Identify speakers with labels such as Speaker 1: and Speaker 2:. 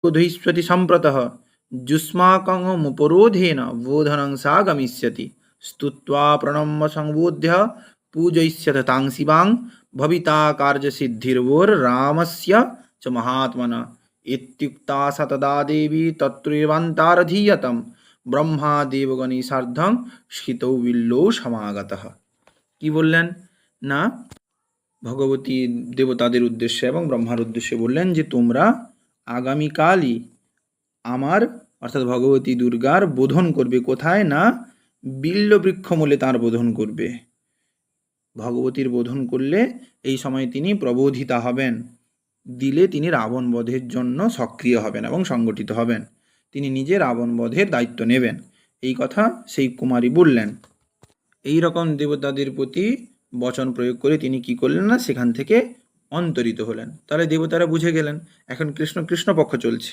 Speaker 1: बोधयिष्यति सम्प्रतः जुष्माकमुपरोधेन बोधनं सा गमिष्यति स्तुत्वा प्रणम्य संबोध्य पूजयिष्यथ तां शिवां भविता कार्यसिद्धिर्वोर्रामस्य च महात्मना इत्युक्ता स तदा देवी तत्रैवान्तारधीयतं ব্রহ্মা দেবগণী সার্ধং শীতৌ বিল্লৌ সমাগতঃ। কি বললেন না, ভগবতী দেবতাদের উদ্দেশ্যে এবং ব্রহ্মার উদ্দেশ্যে বললেন যে তোমরা আগামীকালই আমার অর্থাৎ ভগবতী দুর্গার বোধন করবে। কোথায় না, বিল্ল বৃক্ষমূলে তাঁর বোধন করবে। ভগবতীর বোধন করলে এই সময় তিনি প্রবোধিতা হবেন, দিলে তিনি রাবণ বধের জন্য সক্রিয় হবেন এবং সংগঠিত হবেন, তিনি নিজে রাবণ বধের দায়িত্ব নেবেন। এই কথা সেই কুমারী বললেন। এই রকম দেবতাদের প্রতি বচন প্রয়োগ করে তিনি কি করলেন না, সেখান থেকে অন্তরিত হলেন। তাহলে দেবতারা বুঝে গেলেন এখন কৃষ্ণ কৃষ্ণ পক্ষ চলছে।